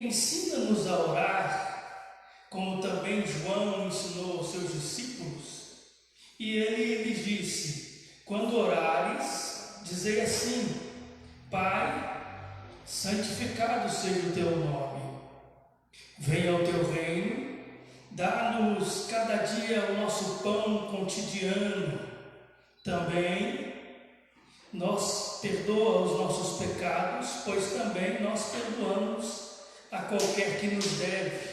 Ensina-nos a orar, como também João ensinou aos seus discípulos. E ele lhes disse: quando orares, dizei assim: Pai, santificado seja o teu nome. Venha o teu reino, dá-nos cada dia o nosso pão cotidiano. Também nos perdoa os nossos pecados, pois também nós perdoamos a qualquer que nos deve,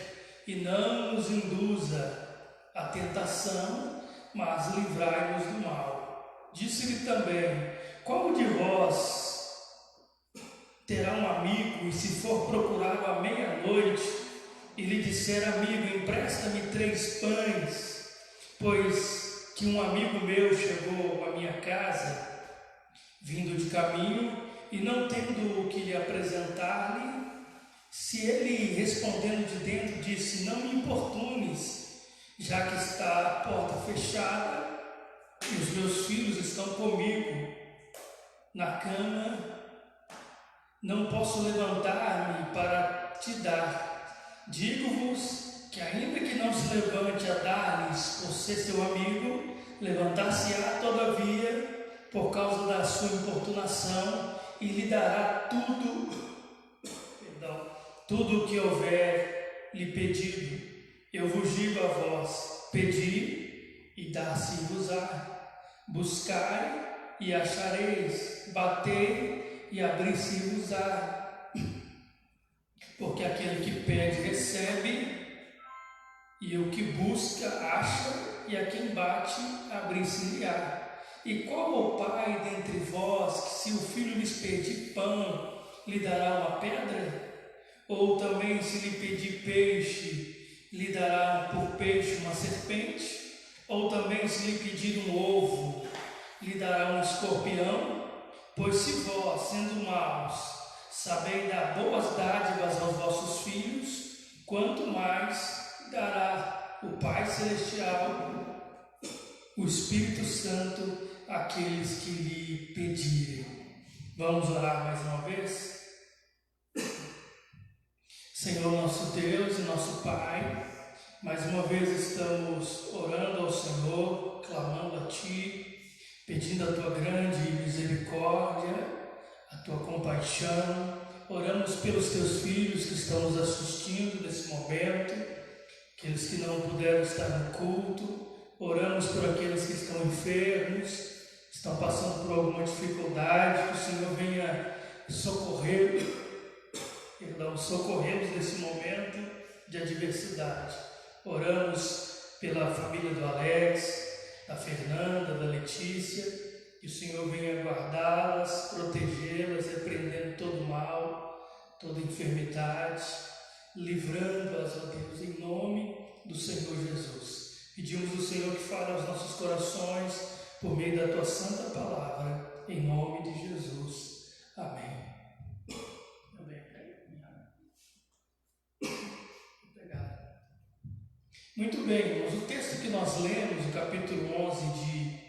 e não nos induza à tentação, mas livrai-nos do mal. Disse-lhe também: qual de vós terá um amigo, e se for procurá-lo à meia-noite, e lhe disser: amigo, empresta-me 3 pães, pois que um amigo meu chegou à minha casa, vindo de caminho, e não tendo o que lhe apresentar-lhe, se ele, respondendo de dentro, disse: não me importunes, já que está a porta fechada, e os meus filhos estão comigo na cama, não posso levantar-me para te dar. Digo-vos que, ainda que não se levante a dar-lhes por ser seu amigo, levantar-se-á todavia por causa da sua importunação, e lhe dará tudo o que houver lhe pedido. Eu vos digo a vós: pedi e dar-se-vos-á, buscai e achareis, batei e abrir-se-vos-á. Porque aquele que pede recebe, e o que busca acha, e a quem bate abrir-se-lhe-á. E qual o pai dentre vós que, se o filho lhes pedir pão, lhe dará uma pedra? Ou também, se lhe pedir peixe, lhe dará por peixe uma serpente? Ou também, se lhe pedir um ovo, lhe dará um escorpião? Pois se vós, sendo maus, sabeis dar boas dádivas aos vossos filhos, quanto mais dará o Pai Celestial, o Espírito Santo, àqueles que lhe pedirem. Vamos orar mais uma vez? Senhor nosso Deus e nosso Pai, mais uma vez estamos orando ao Senhor, clamando a Ti, pedindo a Tua grande misericórdia, a Tua compaixão. Oramos pelos Teus filhos que estão nos assistindo nesse momento, aqueles que não puderam estar no culto. Oramos por aqueles que estão enfermos, estão passando por alguma dificuldade, que o Senhor venha socorrê-los nesse momento de adversidade. Oramos pela família do Alex, da Fernanda, da Letícia, que o Senhor venha guardá-las, protegê-las, repreendendo todo mal, toda enfermidade, livrando-as, ó Deus, em nome do Senhor Jesus. Pedimos ao Senhor que fale aos nossos corações por meio da Tua santa palavra, em nome de Jesus. Amém. Muito bem, irmãos, o texto que nós lemos, o capítulo 11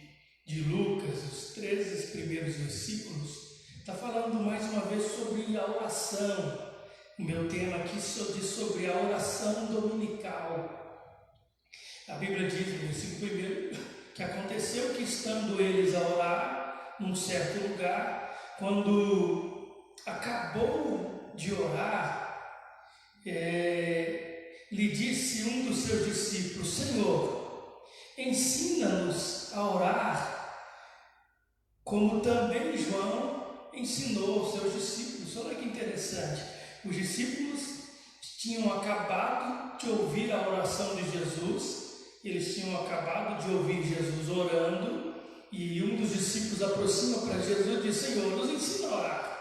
de Lucas, os 13 primeiros versículos, está falando mais uma vez sobre a oração. O meu tema aqui diz sobre a oração dominical. A Bíblia diz no versículo 1 que aconteceu que, estando eles a orar num certo lugar, quando acabou de orar, lhe disse um dos seus discípulos: Senhor, ensina-nos a orar, como também João ensinou aos seus discípulos. Olha que interessante, os discípulos tinham acabado de ouvir a oração de Jesus, eles tinham acabado de ouvir Jesus orando, e um dos discípulos aproxima para Jesus e diz: Senhor, nos ensina a orar,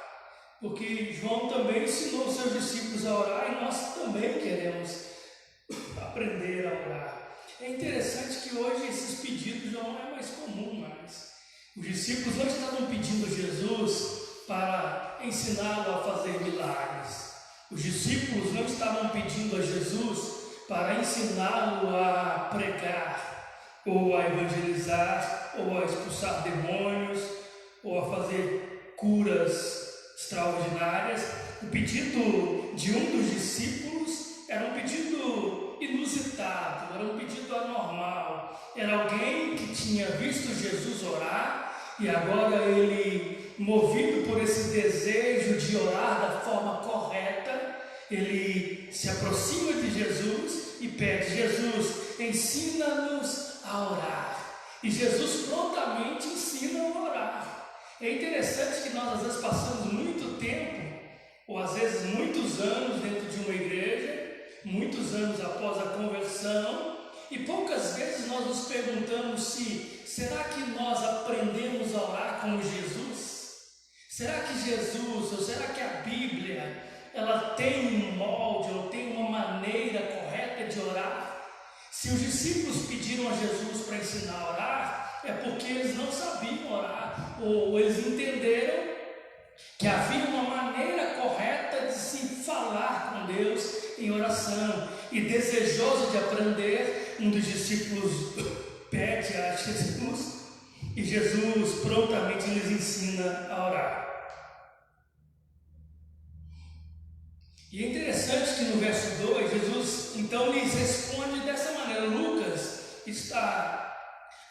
porque João também ensinou os seus discípulos a orar, e nós também queremos aprender a orar. É interessante que hoje esses pedidos já não é mais comum mais. Os discípulos não estavam pedindo Jesus para ensiná-lo a fazer milagres. Os discípulos não estavam pedindo a Jesus para ensiná-lo a pregar, ou a evangelizar, ou a expulsar demônios, ou a fazer curas extraordinárias. O pedido de um dos discípulos era um pedido inusitado, era um pedido anormal. Era alguém que tinha visto Jesus orar e agora ele, movido por esse desejo de orar da forma correta, ele se aproxima de Jesus e pede: Jesus, ensina-nos a orar. E Jesus prontamente ensina a orar. É interessante que nós às vezes passamos muito tempo, ou às vezes muitos anos dentro de uma igreja, muitos anos após a conversão, e poucas vezes nós nos perguntamos se, será que nós aprendemos a orar como Jesus? Será que Jesus, ou será que a Bíblia, ela tem um molde, ou tem uma maneira correta de orar? Se os discípulos pediram a Jesus para ensinar a orar, é porque eles não sabiam orar, ou eles entenderam que havia uma maneira correta de se falar com Deus em oração. E desejoso de aprender, um dos discípulos pede a Jesus, e Jesus prontamente lhes ensina a orar. E é interessante que no verso 2, Jesus então lhes responde dessa maneira. Lucas está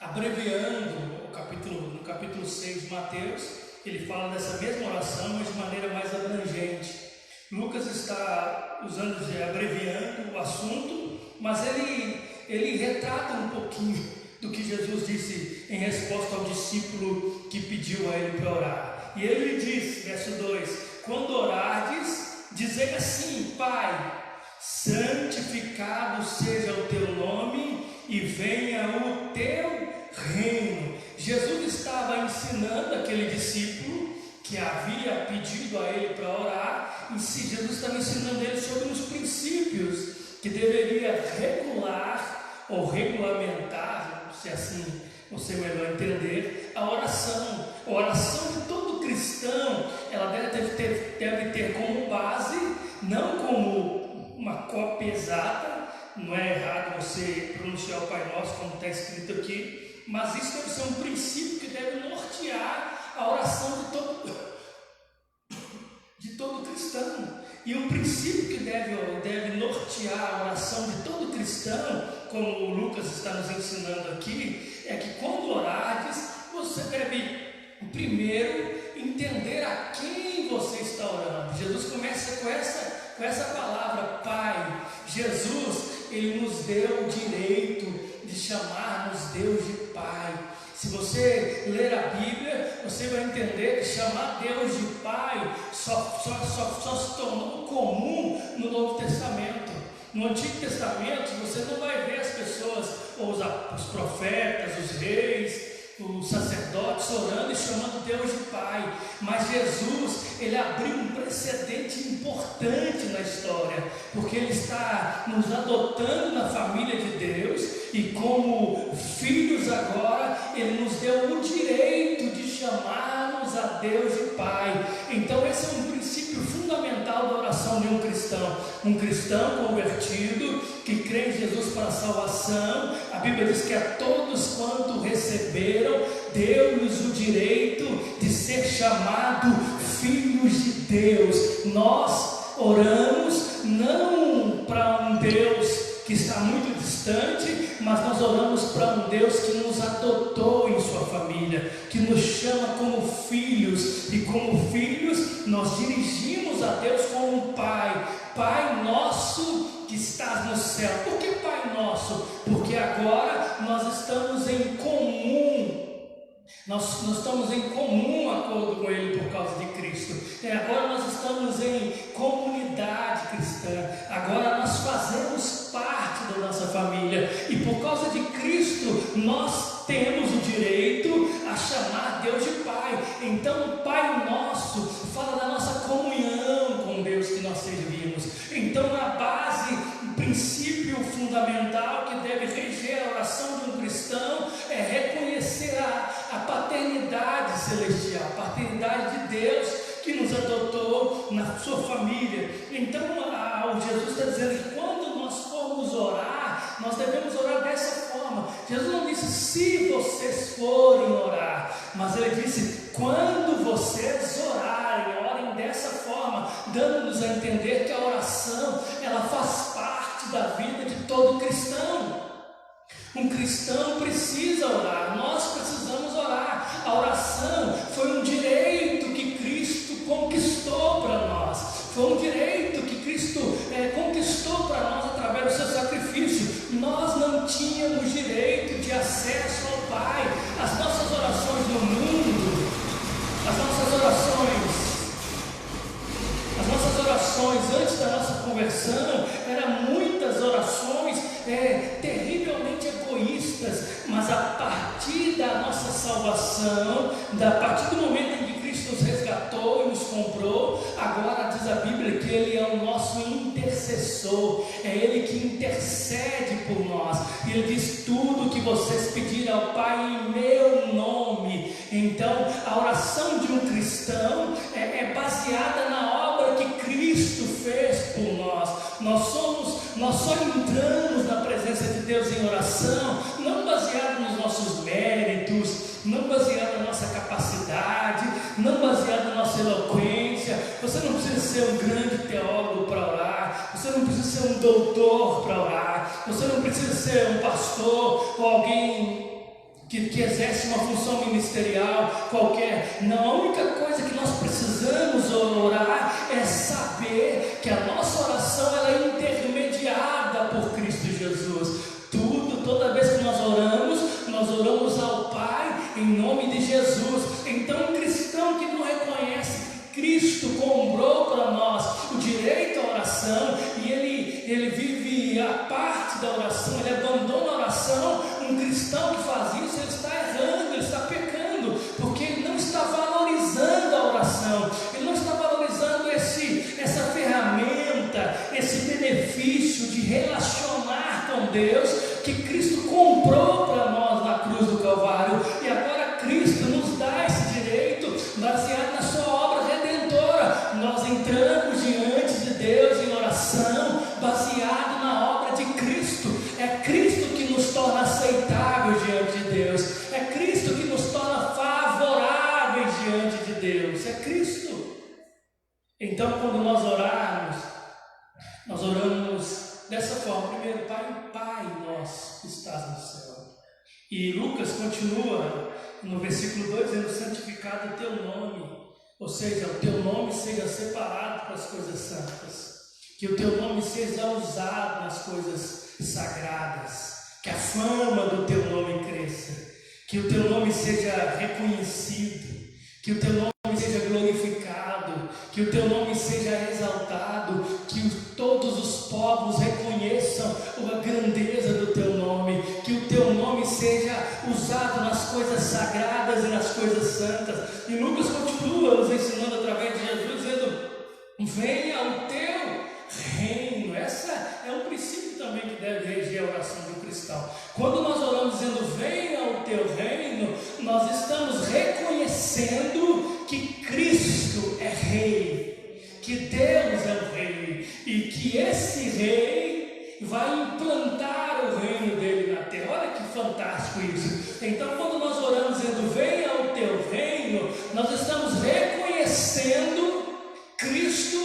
abreviando no capítulo 6 de Mateus, ele fala dessa mesma oração, mas de maneira mais abrangente. Lucas está abreviando o assunto, mas ele retrata um pouquinho do que Jesus disse em resposta ao discípulo que pediu a ele para orar. E ele diz, verso 2: quando orardes, dizei assim: Pai, santificado seja o teu nome e venha o teu reino. Jesus estava ensinando aquele discípulo que havia pedido a ele para orar, e Jesus estava ensinando ele sobre os princípios que deveria regular ou regulamentar, se assim você melhor entender, a oração. A oração de todo cristão, ela deve ter como base, não como uma cópia exata. Não é errado você pronunciar o Pai Nosso como está escrito aqui, mas isso deve ser um princípio que deve nortear a oração de todo cristão. E um princípio que deve nortear a oração de todo cristão, como o Lucas está nos ensinando aqui, é que quando orares, você deve primeiro entender a quem você está orando. Jesus começa com essa palavra Pai. Jesus, ele nos deu o direito de chamarmos Deus de Pai. Se você ler a Bíblia, você vai entender que chamar Deus de Pai só se tornou comum no Novo Testamento. No Antigo Testamento, você não vai ver as pessoas, ou os profetas, os reis, os sacerdotes orando e chamando Deus de Pai. Mas Jesus, ele abriu um precedente importante na história, porque ele está nos adotando na família de Deus, e como filhos agora, ele nos deu o direito de chamarmos a Deus de Pai. Então esse é um princípio fundamental da oração de um cristão. Um cristão convertido, que crê em Jesus para a salvação, a Bíblia diz que a todos quanto receberam, deu-lhes o direito de ser chamado filhos de Deus. Nós oramos não para um Deus que está muito distante, mas nós oramos para um Deus que nos adotou em sua família, que nos chama como filhos, e como filhos nós dirigimos a Deus como um Pai. Pai nosso que estás no céu. Por que Pai nosso? Porque agora nós estamos em comum. Nós estamos em comum acordo com Ele por causa de Cristo. E agora nós estamos em comunidade cristã. Agora nós fazemos parte da nossa família. E por causa de Cristo, nós temos o direito a chamar Deus de Pai. Então, Pai Nosso fala da nossa comunhão com Deus que nós servimos. Então, na base, o princípio fundamental que deve reger a oração de um cristão é reconhecer a paternidade celestial, a paternidade de Deus que nos adotou na sua família. Então, Jesus está dizendo que quando nós formos orar, nós devemos orar dessa forma. Jesus não disse se vocês forem orar, mas ele disse quando vocês orarem, orem dessa forma, dando-nos a entender que a oração todo cristão. Um cristão precisa orar, nós precisamos orar. A oração foi um direito que Cristo conquistou para nós, foi um direito que Cristo conquistou para nós através do seu sacrifício. Nós não tínhamos direito de acesso ao Pai. As nossas orações no mundo, as nossas orações antes da nossa conversão eram muitas orações terrivelmente egoístas, mas a partir da nossa salvação, a partir do momento em que Cristo nos resgatou e nos comprou, agora diz a Bíblia que Ele é o nosso intercessor, é Ele que intercede por nós, e Ele diz: tudo que vocês pedirem ao Pai em meu nome. Então a oração de um cristão é baseada na obra que Cristo fez por nós. Nós só entramos na presença de Deus em oração, não baseado nos nossos méritos, não baseado na nossa capacidade, não baseado na nossa eloquência. Você não precisa ser um grande teólogo para orar, você não precisa ser um doutor para orar, você não precisa ser um pastor ou alguém que exerce uma função ministerial qualquer. Não, a única coisa que nós precisamos orar é saber que a nossa oração ela é intermediada por Cristo Jesus. Toda vez que nós oramos ao Pai em nome de Jesus. Então um cristão que não reconhece que Cristo comprou para nós o direito à oração e ele vive a parte da oração, ele abandona a oração. Um cristão que faz isso, ele está errando, ele está pecando, porque ele não está valorizando a oração, ele não está valorizando essa ferramenta, esse benefício de relacionar com Deus que Cristo comprou para nós na cruz do Calvário. E agora Cristo nos dá esse direito baseado na sua obra redentora. Nós entramos diante de Deus em oração baseado na obra de Cristo. É Cristo que nos torna aceitáveis diante de Deus, é Cristo que nos torna favoráveis diante de Deus, é Cristo. Então quando nós oramos dessa forma. Primeiro, Pai nosso que estás no céu. E Lucas continua no versículo 2 dizendo: santificado o teu nome, ou seja, o teu nome seja separado para as coisas santas, que o teu nome seja usado nas coisas sagradas, que a fama do teu nome cresça, que o teu nome seja reconhecido, que o teu nome seja glorificado, que o teu nome seja exaltado, que todos os povos reconheçam a grandeza do teu nome, que o teu nome seja usado nas coisas sagradas e nas coisas santas. E Lucas continua nos ensinando através de Jesus, dizendo: venha o teu reino. Essa é um princípio também que deve reger a oração do cristão. Quando nós oramos dizendo venha o teu reino, nós estamos reconhecendo que Cristo é rei, que Deus é o rei e que esse rei vai implantar o reino dele na terra. Olha que fantástico isso. Então quando nós oramos dizendo venha o teu reino, nós estamos reconhecendo Cristo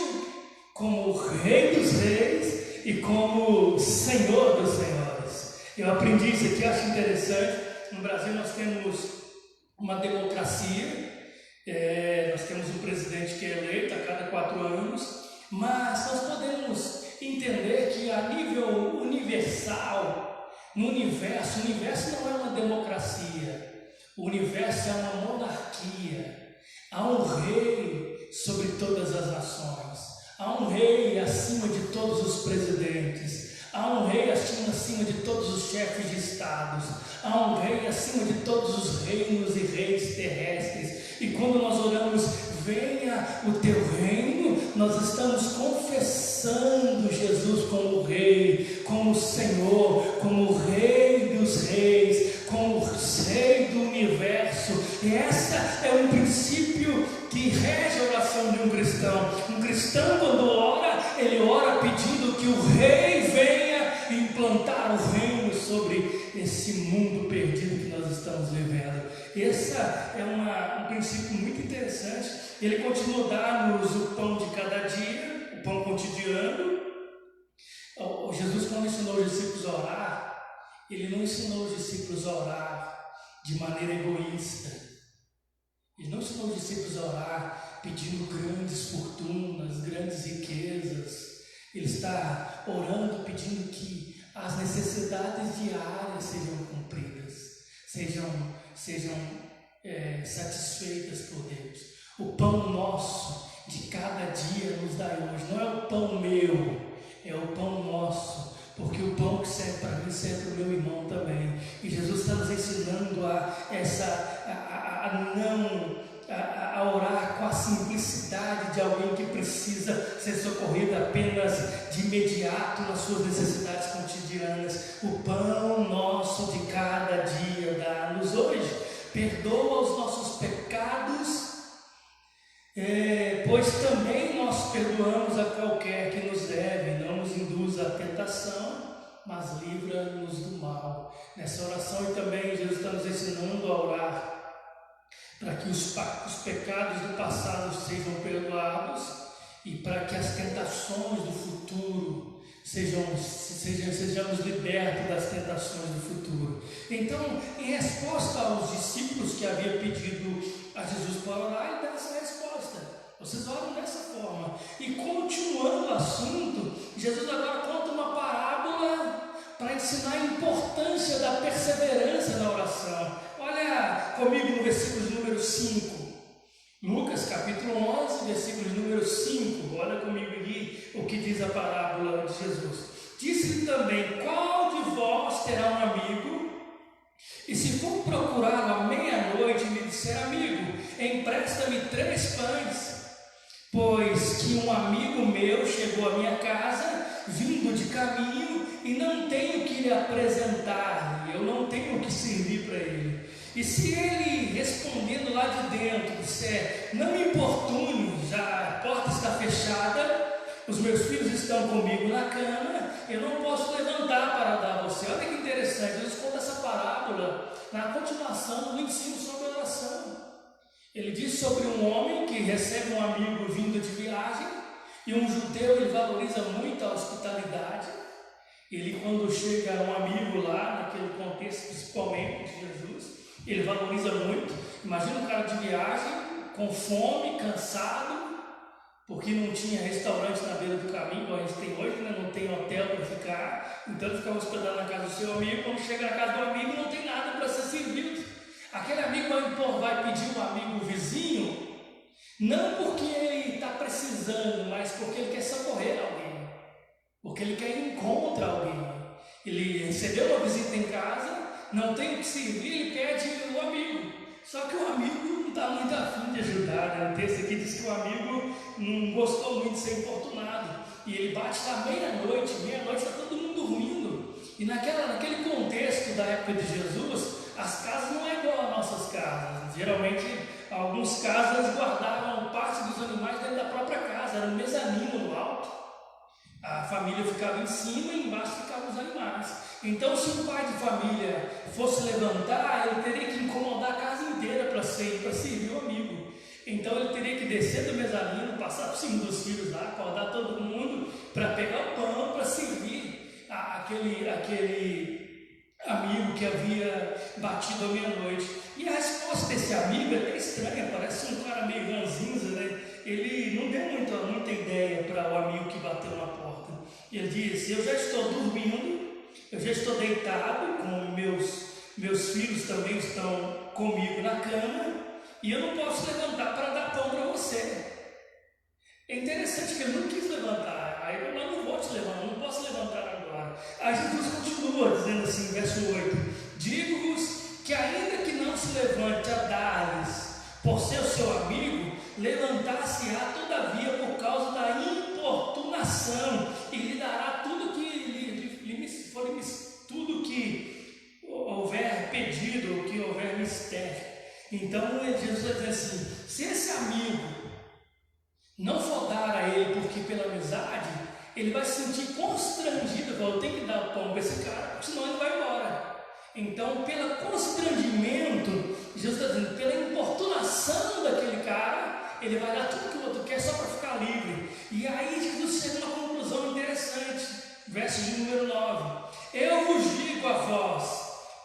como o Rei dos Reis e como Senhor dos Senhores. Eu aprendi isso aqui, acho interessante. No Brasil nós temos uma democracia, nós temos um presidente que é eleito a cada 4 anos, mas nós podemos entender que a nível universal, no universo, o universo não é uma democracia, o universo é uma monarquia. Há um rei sobre todas as nações. Há um rei acima de todos os presidentes. Há um rei acima de todos os chefes de estados. Há um rei acima de todos os reinos e reis terrestres. E quando nós oramos, venha o teu reino, nós estamos confessando Jesus como o rei, como o Senhor, como o rei dos reis, como o rei do universo. E essa é um princípio que rege a oração de um cristão. Um cristão, quando ora, ele ora pedindo que o rei venha implantar o reino sobre esse mundo perdido que nós estamos vivendo. Esse é um princípio muito interessante. Ele continua a dar-nos o pão de cada dia, o pão cotidiano. Jesus, quando ensinou os discípulos a orar, ele não ensinou os discípulos a orar de maneira egoísta. Ele não ensinou os discípulos a orar pedindo grandes fortunas, grandes riquezas. Ele está orando pedindo que as necessidades diárias sejam cumpridas, sejam satisfeitas por Deus. O pão nosso de cada dia nos dai hoje. Não é o pão meu, é o pão nosso, porque o pão que serve para mim serve para o meu irmão também. E Jesus está nos ensinando a orar com a simplicidade de alguém que precisa ser socorrido apenas de imediato nas suas necessidades cotidianas. O pão nosso de cada dia dá-nos hoje. Perdoa os nossos pecados, pois também nós perdoamos a qualquer que nos deve. Não nos induza à tentação, mas livra-nos do mal. Nessa oração e também Jesus está nos ensinando a orar para que os pecados do passado sejam perdoados e para que as tentações do futuro sejamos libertos das tentações do futuro. Então, em resposta aos discípulos que haviam pedido a Jesus para orar, ele dá essa resposta: vocês oram dessa forma. E continuando o assunto, Jesus agora conta uma parábola para ensinar a importância da perseverança na oração. Olha comigo no versículo número 5. Lucas capítulo 11, versículo número 5. Olha comigo aqui o que diz a parábola de Jesus. Disse-lhe também: qual de vós terá um amigo, e se for procurá-lo à meia-noite, me disser: amigo, empresta-me 3 pães, pois que um amigo meu chegou à minha casa, vindo de caminho, e não tenho que lhe apresentar, eu não tenho que servir para ele. E se ele, respondendo lá de dentro, disser: não me importune, já a porta está fechada, os meus filhos estão comigo na cama, eu não posso levantar para dar a você. Olha que interessante, Jesus conta essa parábola na continuação do ensino sobre oração. Ele diz sobre um homem que recebe um amigo vindo de viagem, e um judeu, ele valoriza muito a hospitalidade. Ele, quando chega um amigo lá, naquele contexto principalmente de Jesus, ele valoriza muito. Imagina um cara de viagem, com fome, cansado, porque não tinha restaurante na beira do caminho, como a gente tem hoje, né? Não tem hotel para ficar, então ele ficava hospedado na casa do seu amigo. Quando chega na casa do amigo, não tem nada para ser servido. Aquele amigo vai pedir um amigo vizinho, não porque ele está precisando, mas porque ele quer socorrer alguém, porque ele quer ir contra alguém. Ele recebeu uma visita em casa, não tem o que servir, ele pede o amigo. Só que o amigo não está muito afim de ajudar, né? O texto aqui diz que o amigo não gostou muito de ser importunado. E ele bate lá meia-noite está todo mundo dormindo. E naquele contexto da época de Jesus, as casas não é igual às nossas casas. Geralmente, algumas casas guardavam parte dos animais dentro da própria casa, era um mezanino no alto. A família ficava em cima e embaixo ficavam os animais. Então, se um pai de família fosse levantar, ele teria que incomodar a casa inteira para servir o amigo. Então, ele teria que descer do mezanino, passar por cima dos filhos lá, acordar todo mundo para pegar o pão, para servir aquele amigo que havia batido à meia-noite. E a resposta desse amigo é até estranha, parece um cara meio ranzinza, né? Ele não deu muita ideia para o amigo que bateu na porta. Ele disse: eu já estou dormindo, eu já estou deitado, com meus filhos também estão comigo na cama, e eu não posso levantar para dar pão para você. É interessante que ele não quis levantar. Aí eu não vou te levantar, não posso levantar agora. Aí Jesus continua dizendo assim, verso 8: digo-vos que ainda que não se levante a dar-lhes por ser o seu amigo, levantar-se-á todavia por causa da importunação, e lhe dará tudo que houver pedido, ou que houver mistério. Então Jesus vai dizer assim: se esse amigo não for dar a ele porque pela amizade, ele vai se sentir constrangido, eu tenho que dar o pão para esse cara, senão ele vai embora. Então, pelo constrangimento, Jesus está dizendo, pela importunação daquele cara, ele vai dar tudo que o outro quer só para ficar livre. E aí Jesus chega a uma conclusão interessante. verso de número 9: eu vos digo a vós,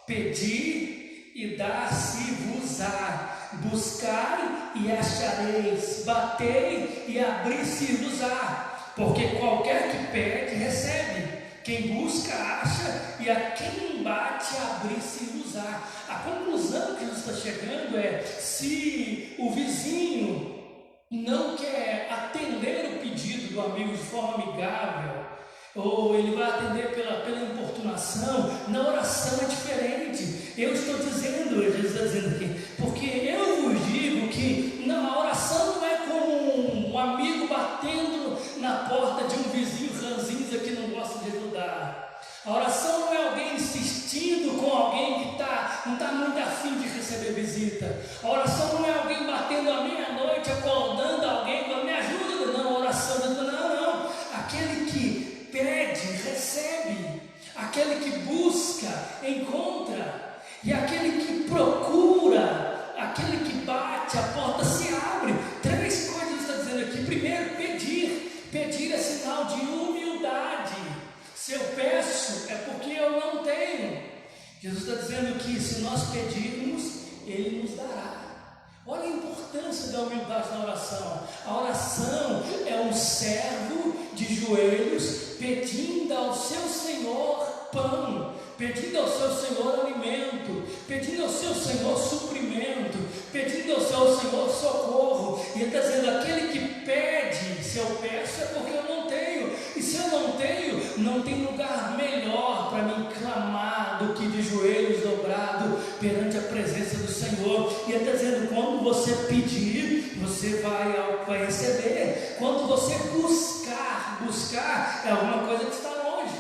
pedi e dar-se-vos-á, buscai e achareis, batei e abrir-se-vos-á, porque qualquer que pede, recebe, quem busca, acha, e a quem bate, abrir-se-vos-á. A conclusão que Jesus está chegando é: se o vizinho não quer atender o pedido do amigo de forma amigável, ou ele vai atender pela importunação, na oração é diferente. Eu estou dizendo, Jesus está dizendo aqui, porque eu vos digo que a oração não é como um amigo batendo na porta de um vizinho ranzinza que não gosta de ajudar. A oração não é alguém insistindo com alguém que não está muito afim de receber visita. A oração não é alguém batendo à meia-noite, acordando alguém, falando: me ajuda. Não, a oração não. Aquele que pede, recebe. Aquele que busca, encontra. E aquele que procura, aquele que bate, a porta se abre. 3 coisas está dizendo aqui. Primeiro, pedir. Pedir é sinal de humildade. Se eu peço, é porque eu não tenho. Jesus está dizendo que se nós pedirmos, Ele nos dará. Olha a importância da humildade na oração. A oração é um servo de joelhos pedindo ao seu Senhor pão, pedindo ao seu Senhor alimento, pedindo ao seu Senhor suprimento, pedindo ao seu Senhor socorro. E Ele está dizendo: aquele que pede, se eu peço é porque eu não tenho. E se eu não tenho, não tem lugar melhor para mim clamar do que de joelhos dobrados perante a presença do Senhor. E Ele está dizendo: quando você pedir, você vai receber. Quando você buscar é alguma coisa que está longe.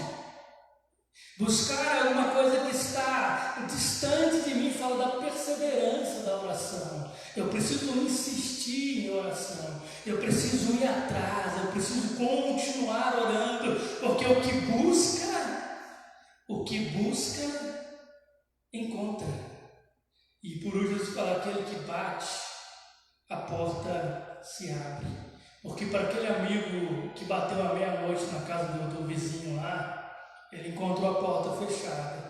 Buscar é alguma coisa que está distante de mim. Fala da perseverança da oração. Eu preciso insistir em oração. Eu preciso ir atrás. Eu preciso continuar orando. Porque o que busca, encontra. E por último, Jesus fala: aquele que bate, a porta se abre. Porque para aquele amigo que bateu à meia-noite na casa do vizinho lá, ele encontrou a porta fechada.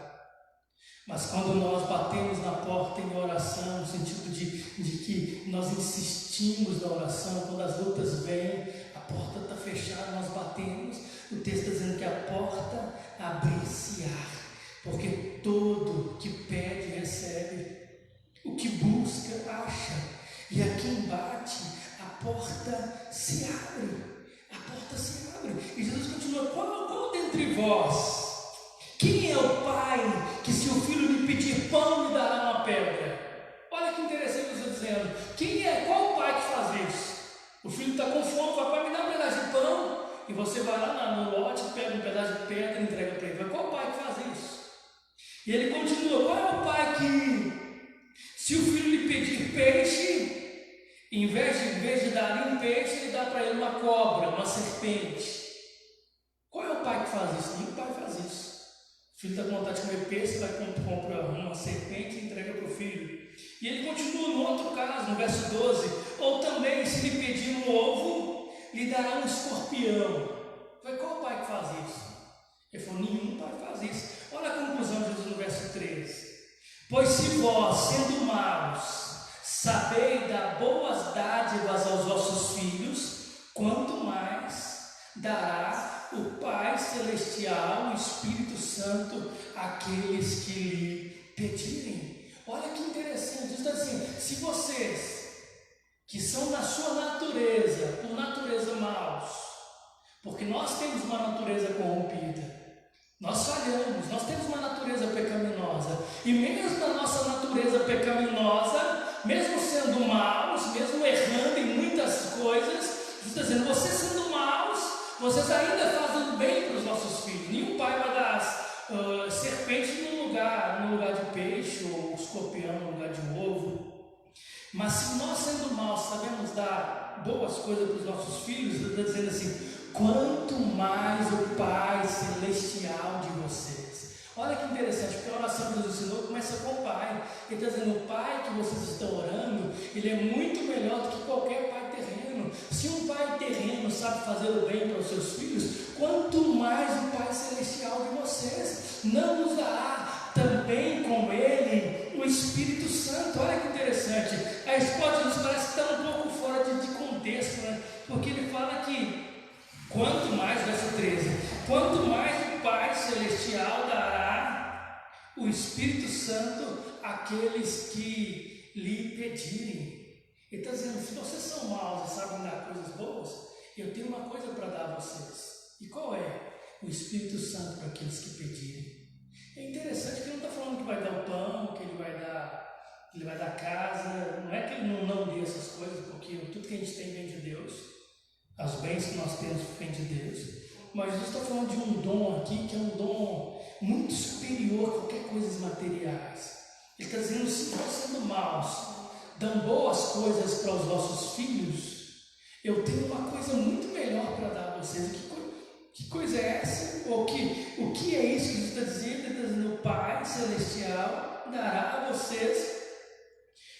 Mas quando nós batemos na porta em oração, no sentido de que nós insistimos na oração, quando as lutas vêm, a porta está fechada, nós batemos, o texto está dizendo que a porta abre-se-á, porque todo que pede, recebe, o que busca, acha, e a quem bate, a porta se abre. A porta se abre. E Jesus continua: qual dentre vós, quem é o pai que, se o filho lhe pedir pão, lhe dará uma pedra? Olha que interessante você dizendo: qual o pai que faz isso? O filho está com fome, fala: pai, me dá um pedaço de pão. E você vai lá no lote, pega um pedaço de pedra e entrega para ele. Mas qual o pai que faz isso? E ele continua: qual é o pai que, se o filho lhe pedir peixe, em vez de dar um peixe, ele dá para ele uma cobra, uma serpente? Qual é o pai que faz isso? Nenhum pai faz isso. O filho está com vontade de comer peixe, vai comprar uma serpente e entrega para o filho. E ele continua no outro caso, no verso 12: ou também, se lhe pedir um ovo, lhe dará um escorpião. Qual pai que faz isso? Ele falou: nenhum pai faz isso. Olha a conclusão de Jesus no verso 13: pois se vós, sendo maus, sabeis dar boas dádivas aos vossos filhos, quanto mais dará o Pai Celestial, o Espírito Santo, àqueles que lhe pedirem. Olha que interessante, está assim: se vocês, que são na sua natureza, por natureza maus, porque nós temos uma natureza corrompida, nós falhamos, nós temos uma natureza pecaminosa, e mesmo na nossa natureza pecaminosa, mesmo sendo maus, mesmo errando em muitas coisas, Jesus está dizendo: vocês sendo maus, vocês ainda fazem bem para os nossos filhos. Nenhum pai vai dar serpente no lugar de peixe, ou escorpião no lugar de ovo. Mas se nós, sendo maus, sabemos dar boas coisas para os nossos filhos, ele está dizendo assim: quanto mais o Pai Celestial de vocês. Olha que interessante, porque a oração que Jesus ensinou começa com o Pai. Ele está dizendo: o Pai que vocês estão orando, Ele é muito melhor do que qualquer pai terreno. Se um pai terreno sabe fazer o bem para os seus filhos, quanto mais o Pai Celestial de vocês não nos dará também com Ele o Espírito Santo. Olha que interessante, a resposta nos parece que está um pouco fora de contexto, né? Porque ele fala que quanto mais, verso 13, quanto mais o Pai Celestial dará o Espírito Santo àqueles que lhe pedirem. Ele está dizendo, se vocês são maus e sabem dar coisas boas, eu tenho uma coisa para dar a vocês. E qual é? O Espírito Santo para aqueles que pedirem. É interessante que ele não está falando que vai dar o pão, que ele vai dar casa. Não é que ele não dê essas coisas, porque tudo que a gente tem vem de Deus. As bens que nós temos vêm de Deus. Mas Jesus está falando de um dom aqui, que é um dom muito superior a qualquer coisa materiais. Ele está dizendo, se nós sendo maus, dão boas coisas para os vossos filhos, eu tenho uma coisa muito melhor para dar a vocês. Que coisa é essa? Ou o que é isso que Jesus está dizendo? Ele está dizendo, o Pai Celestial dará a vocês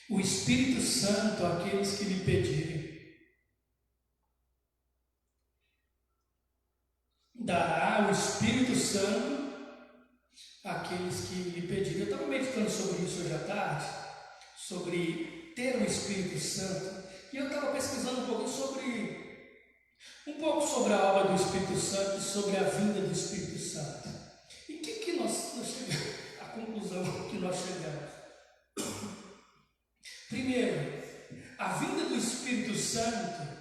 o Espírito Santo àqueles que lhe pedirem. Dará o Espírito Santo àqueles que lhe pedirem. Eu estava meditando sobre isso hoje à tarde, sobre ter o Espírito Santo, e eu estava pesquisando um pouco sobre a obra do Espírito Santo e sobre a vinda do Espírito Santo. E o que nós chegamos, a conclusão que nós chegamos? Primeiro, a vinda do Espírito Santo,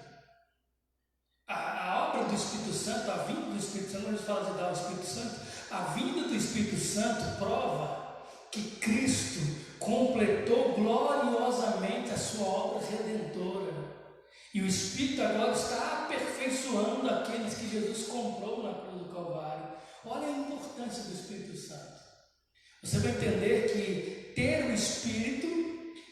a obra do Espírito Santo, a vinda do Espírito Santo, quando a gente fala de dar o Espírito Santo, a vinda do Espírito Santo prova que Cristo completou gloriosamente a sua obra redentora. E o Espírito agora está aperfeiçoando aqueles que Jesus comprou na cruz do Calvário. Olha a importância do Espírito Santo. Você vai entender que ter o Espírito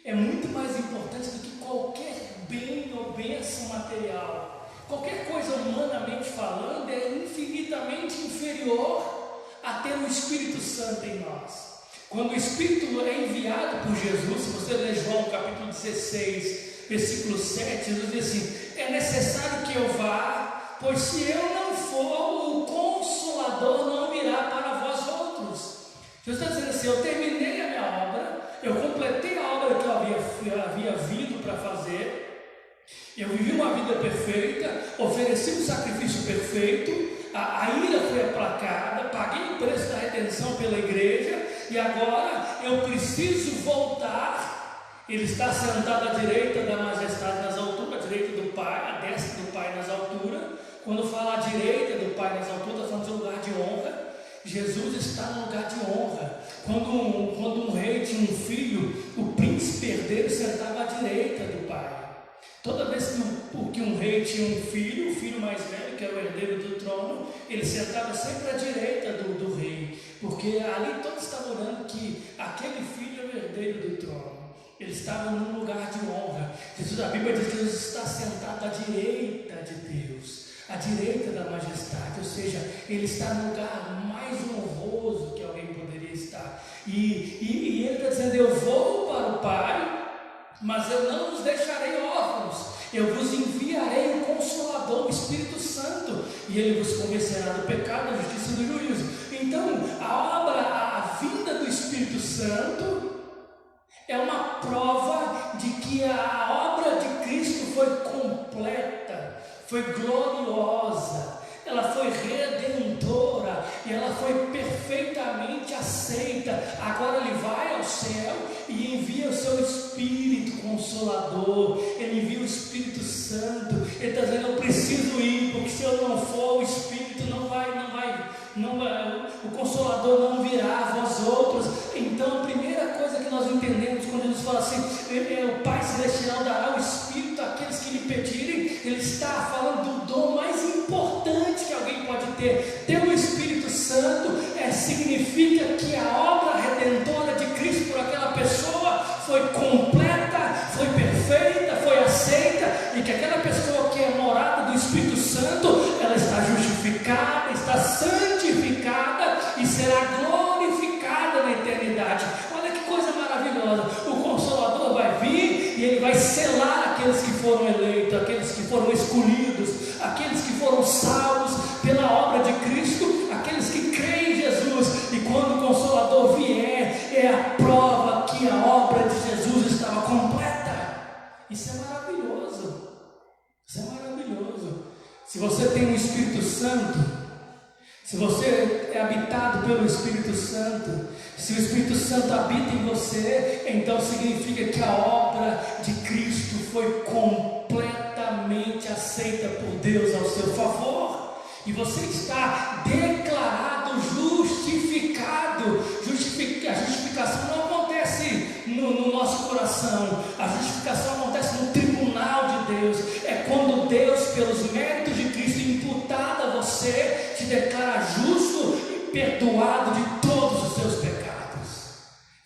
é muito mais importante do que qualquer bem ou bênção material. Qualquer coisa humanamente falando é infinitamente inferior a ter o Espírito Santo em nós. Quando o Espírito é enviado por Jesus, se você ler João capítulo 16, versículo 7, Jesus diz assim, é necessário que eu vá, pois se eu não for, o Consolador não virá para vós outros. Jesus está dizendo assim, eu terminei a minha obra, eu completei a obra que eu havia vindo para fazer, eu vivi uma vida perfeita, ofereci um sacrifício perfeito, a ira foi aplacada, paguei o preço da redenção pela igreja, e agora eu preciso voltar. Ele está sentado à direita da majestade nas alturas, à direita do Pai, à destra do Pai nas alturas. Quando fala à direita do Pai nas alturas, está falando de um lugar de honra. Jesus está no lugar de honra. Quando um rei tinha um filho, o príncipe herdeiro sentava à direita do Pai. Toda vez que um rei tinha um filho, o filho mais velho, que era o herdeiro do trono, ele sentava sempre à direita do rei, porque ali todos estavam orando que aquele filho é o herdeiro do trono. Ele estava num lugar de honra. A Bíblia diz que Jesus está sentado à direita de Deus, à direita da majestade, ou seja, ele está no lugar mais honroso que alguém poderia estar. E ele está dizendo, eu vou para o Pai, mas eu não os deixarei órfãos, eu vos enviarei o Consolador, o Espírito Santo, e ele vos convencerá do pecado, da justiça e do juízo. Então, a vinda do Espírito Santo é uma prova de que a obra de Cristo foi completa, foi gloriosa, ela foi redentora e ela foi perfeitamente aceita. Agora ele vai ao céu e envia o seu Espírito Consolador, ele envia o Espírito Santo. Ele está dizendo, eu preciso ir, porque se eu não for, o Espírito não vai, o Consolador não virá a vós outros. Então a primeira coisa que nós entendemos quando Jesus fala assim, o Pai Celestial dará o Espírito àqueles que lhe pedirem, ele está falando do dom mais importante que alguém pode ter. Ter o Espírito Santo significa que a obra redentora de Cristo por aquela pessoa foi completa, foi perfeita, foi aceita, e que aquela pessoa que é morada do Espírito Santo, ela está justificada, está santificada e será glorificada na eternidade. Olha que coisa maravilhosa. O Consolador vai vir e ele vai selar aqueles que foram eleitos, aqueles que foram escolhidos, aqueles que foram salvos pela obra você tem o Espírito Santo, se você é habitado pelo Espírito Santo, se o Espírito Santo habita em você, então significa que a obra de Cristo foi completamente aceita por Deus ao seu favor, e você está declarado justificado. A justificação não acontece no nosso coração, a justificação acontece no tribunal de Deus. É quando Deus, pelos méritos de Cristo imputado a você, te declara justo e perdoado de todos os seus pecados.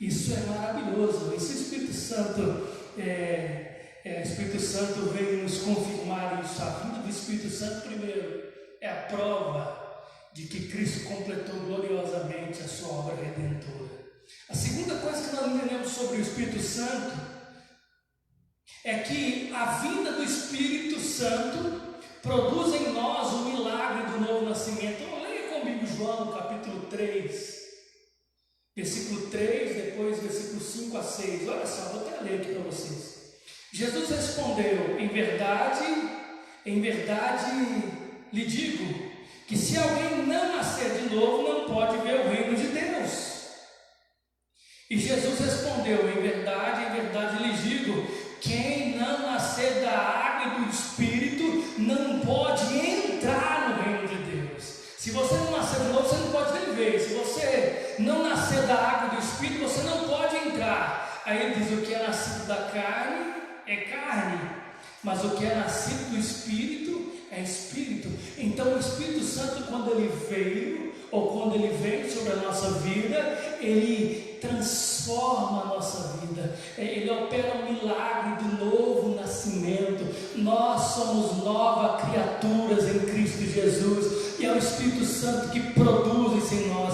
Isso é maravilhoso. Esse Espírito Santo Espírito Santo veio nos confirmar isso. A vinda do Espírito Santo, primeiro, é a prova de que Cristo completou gloriosamente a sua obra redentora. A segunda coisa que nós entendemos sobre o Espírito Santo é que a vinda do Espírito Santo produz em nós o milagre do novo nascimento. Então, leia comigo João capítulo 3, versículo 3, depois versículo 5 a 6. Olha só, vou até ler aqui para vocês. Jesus respondeu: em verdade lhe digo, que se alguém não nascer de novo, não pode ver o reino de Deus. E Jesus respondeu: em verdade lhe digo, quem não nascer da água e do Espírito não pode entrar no reino de Deus. Se você não nascer de novo, você não pode nem ver. Se você não nascer da água e do Espírito, você não pode entrar. Aí ele diz: o que é nascido da carne é carne, mas o que é nascido do Espírito é Espírito. Então o Espírito Santo, quando ele veio, ou quando ele vem sobre a nossa vida, ele transforma a nossa vida, ele opera um milagre de novo nascimento. Nós somos novas criaturas em Cristo Jesus, e é o Espírito Santo que produz isso em nós.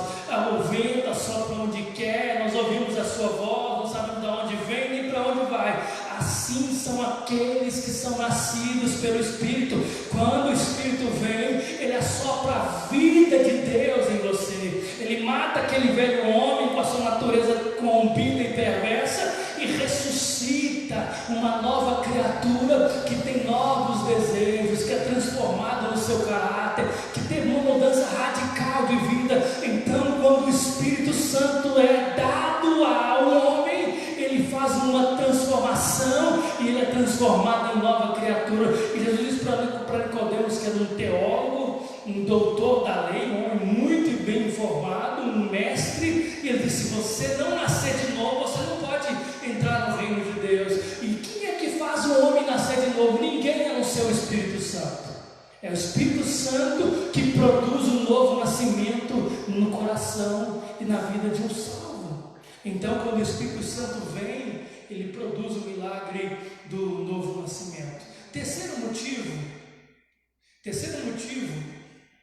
O vento sopra onde quer, nós ouvimos a sua voz, não sabemos de onde vem nem para onde vai. Assim são aqueles que são nascidos pelo Espírito. Quando o Espírito vem, ele assopra a vida de Deus em você. Ele mata aquele velho homem com a sua natureza corrompida e perversa e ressuscita uma nova criatura que tem novos desejos, que é transformada no seu caráter, que tem uma mudança radical de vida. Então, quando o Espírito Santo é dado ao homem, ele faz uma transformação e ele é transformado em nova criatura. E Jesus disse para Nicodemos, que era um teólogo, um doutor da lei, um homem muito bem informado, um mestre, e ele disse: se você não nascer de novo, você não pode entrar no reino de Deus. E quem é que faz o homem nascer de novo? Ninguém, a não ser o Espírito Santo. É o Espírito Santo que produz um novo nascimento no coração e na vida de um salvo. Então, quando o Espírito Santo vem, ele produz o milagre do novo nascimento. Terceiro motivo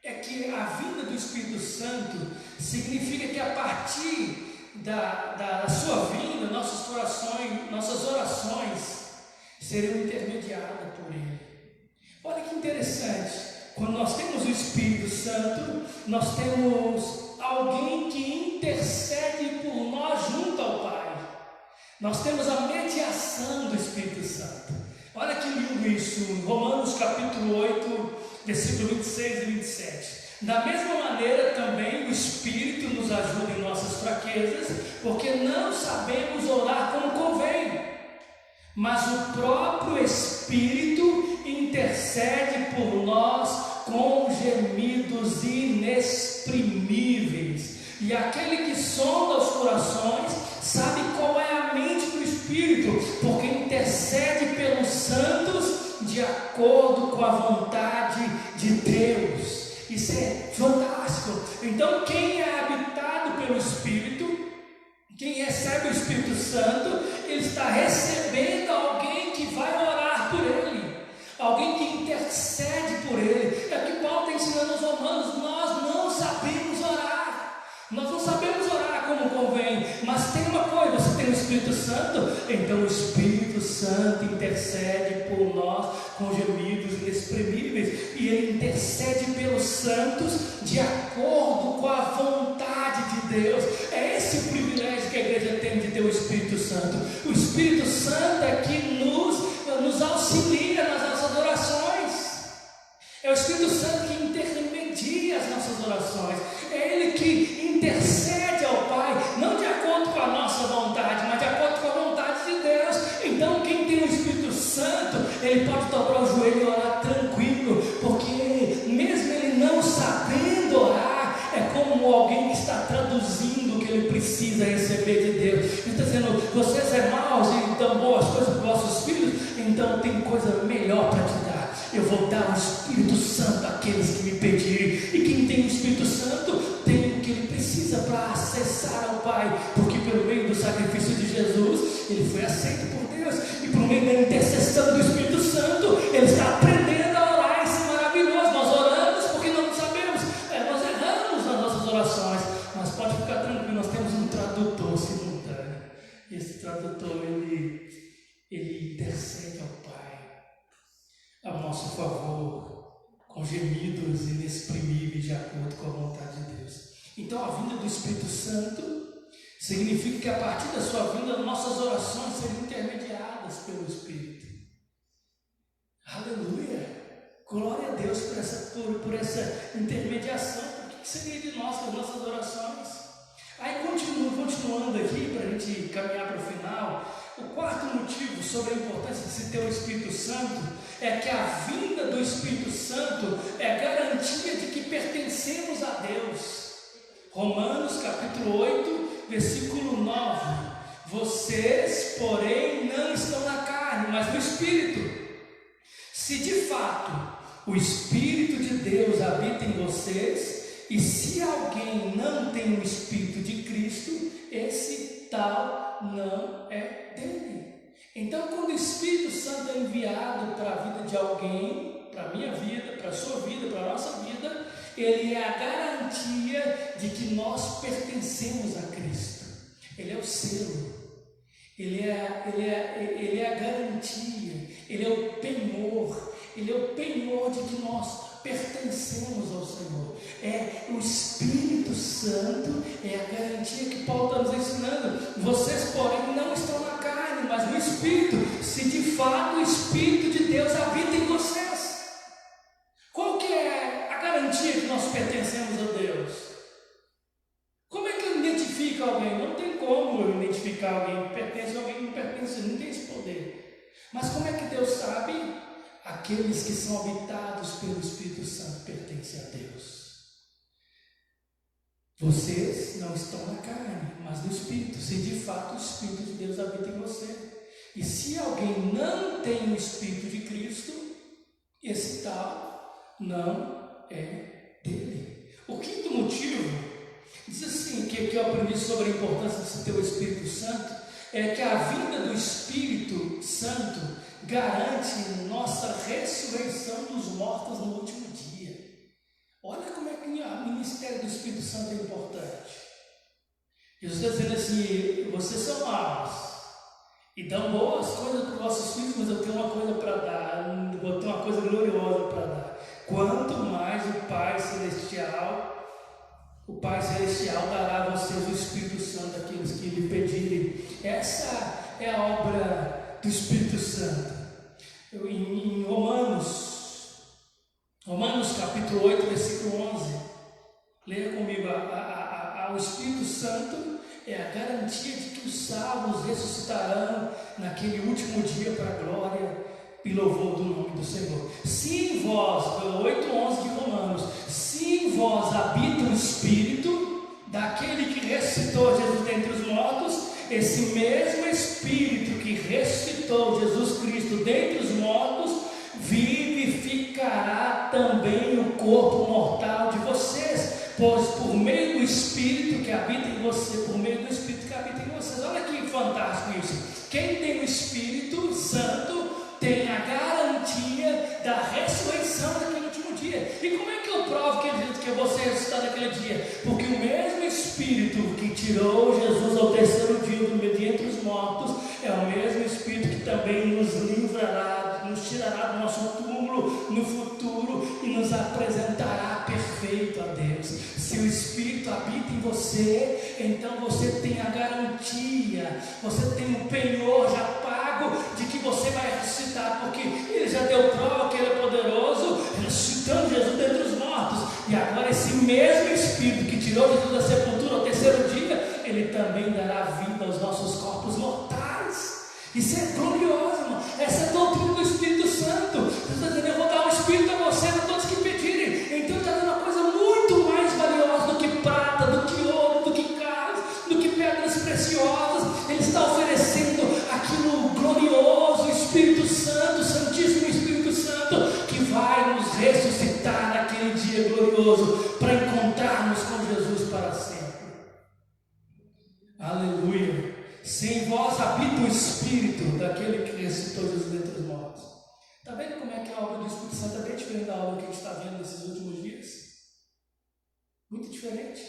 é que a vinda do Espírito Santo significa que a partir da sua vinda, nossos corações, nossas orações serão intermediadas por Ele. Olha que interessante, quando nós temos o Espírito Santo, nós temos alguém que intercede por nós junto ao Pai. Nós temos a mediação do Espírito Santo. Olha que lindo isso, Romanos capítulo 8, versículo 26 e 27. Da mesma maneira também o Espírito nos ajuda em nossas fraquezas, porque não sabemos orar como convém, mas o próprio Espírito intercede por nós com gemidos inexprimíveis. E aquele que sonda os corações sabe qual é a mente do Espírito, porque intercede pelos santos de acordo com a vontade de Deus. Isso é fantástico. Então, quem é habitado pelo Espírito, quem recebe o Espírito Santo, ele está recebendo alguém que vai orar por ele, alguém que intercede por ele. É o que Paulo está ensinando aos romanos: nós não sabemos orar, nós não sabemos orar como convém, mas tem uma coisa: você tem o Espírito Santo, então o Espírito Santo intercede por nós com gemidos inexprimíveis, e ele intercede pelos santos de acordo com a vontade de Deus. É esse o privilégio que a igreja tem de ter o Espírito Santo. O Espírito Santo é que nos auxilia nas nossas orações. É o Espírito intercede ao Pai, não de acordo com a nossa vontade, mas de acordo com a vontade de Deus. Então quem tem o Espírito Santo, ele pode dobrar o joelho e orar tranquilo, porque mesmo ele não sabendo orar, é como alguém que está traduzindo o que ele precisa receber de Deus. Ele está dizendo: vocês é maus e dão boas coisas para os vossos filhos, então tem coisa melhor para te dar. Eu vou dar o Espírito Santo àqueles que me pedirem. E quem tem o Espírito Santo tem o que ele precisa para acessar ao Pai, porque pelo meio do sacrifício de Jesus ele foi aceito por Deus, e por meio da intercessão do Espírito Santo ele está aprendendo a orar. Isso é maravilhoso. Nós oramos porque não sabemos, nós erramos nas nossas orações, mas pode ficar tranquilo, nós temos um tradutor simultâneo. E esse tradutor ele intercede ao Pai a nosso favor, com gemidos inexprimíveis de acordo com a vontade de Deus. Então a vinda do Espírito Santo significa que a partir da sua vinda nossas orações serão intermediadas pelo Espírito. Aleluia! Glória a Deus por essa intermediação. O que seria de nós com as nossas orações? Aí continuando aqui, para a gente caminhar para o final, o quarto motivo sobre a importância de se ter o Espírito Santo é que a vinda do Espírito Santo é garantia de que pertencemos a Deus. Romanos capítulo 8, versículo 9: vocês, porém, não estão na carne, mas no Espírito. Se de fato o Espírito de Deus habita em vocês, e se alguém não tem o Espírito de Cristo, esse tal não é dele. Então, quando o Espírito Santo é enviado para a vida de alguém, para a minha vida, para a sua vida, para a nossa vida, ele é a garantia de que nós pertencemos a Cristo. Ele é o selo, ele é a garantia, ele é o penhor de que nós pertencemos ao Senhor. É o Espírito Santo, é a garantia que Paulo está nos ensinando. Vocês, porém, não estão na carne, mas no Espírito, se de fato o Espírito de Deus habita em vocês. Qual que é a garantia que nós pertencemos a Deus? Como é que eu identifico alguém? Não tem como eu identificar alguém que pertence a alguém que não pertence, não tem esse poder. Mas como é que Deus sabe? Aqueles que são habitados pelo Espírito Santo pertencem a Deus. Vocês não estão na carne, mas no Espírito, se de fato o Espírito de Deus habita em você. E se alguém não tem o Espírito de Cristo, esse tal não é dele. O quinto motivo, diz assim, que eu aprendi sobre a importância de se ter o Espírito Santo, é que a vinda do Espírito Santo garante nossa ressurreição dos mortos no último dia. Olha como é que o ministério do Espírito Santo é importante. Jesus está dizendo assim: vocês são maus e dão boas coisas para os vossos filhos, mas eu tenho uma coisa para dar, vou ter uma coisa gloriosa para dar. Quanto mais o Pai Celestial dará a vocês o Espírito Santo, aqueles que lhe pedirem. Essa é a obra do Espírito Santo. Em Romanos capítulo 8, versículo 11, leia comigo. O Espírito Santo é a garantia de que os salvos ressuscitarão naquele último dia para a glória e louvor do nome do Senhor. Se em vós, 8:11 de Romanos, se em vós habita o Espírito daquele que ressuscitou Jesus dentre os mortos, esse mesmo Espírito que ressuscitou Jesus Cristo dentre os mortos vivificará também o corpo mortal de vocês, pois por meio do Espírito que habita em você, olha que fantástico isso. Quem tem o Espírito Santo tem a garantia da ressurreição daquele último dia. E como é que eu provo que eu vou ser ressuscitado naquele dia? Porque o mesmo Espírito que tirou Jesus ao terceiro dia de entre os mortos é o mesmo Espírito que também nos livrará, nos tirará do nosso túmulo no futuro e nos apresentará perfeito a Deus. Se o Espírito habita em você, então você tem a garantia, você tem um penhor já pago de que você vai ressuscitar, porque ele já deu prova que ele é poderoso, ressuscitando Jesus dentre os mortos. E agora esse mesmo Espírito que tirou Jesus da sepultura ao corpos mortais. Isso é glorioso, irmão. Essa é a doutrina do Espírito Santo. Você está dizendo, eu vou dar o Espírito a você, a todos que pedirem. Então está dando uma coisa muito mais valiosa do que prata, do que ouro, do que carros, do que pedras preciosas. Ele está oferecendo aquilo glorioso, o Espírito Santo, o Santíssimo Espírito Santo, que vai nos ressuscitar naquele dia glorioso, para encontrarmos com Jesus para sempre. Aleluia. Se em vós habita o Espírito daquele que ressuscitou Jesus dentre os mortos. Está vendo como é que a obra do Espírito Santo é bem diferente da obra que a gente está vendo nesses últimos dias? Muito diferente.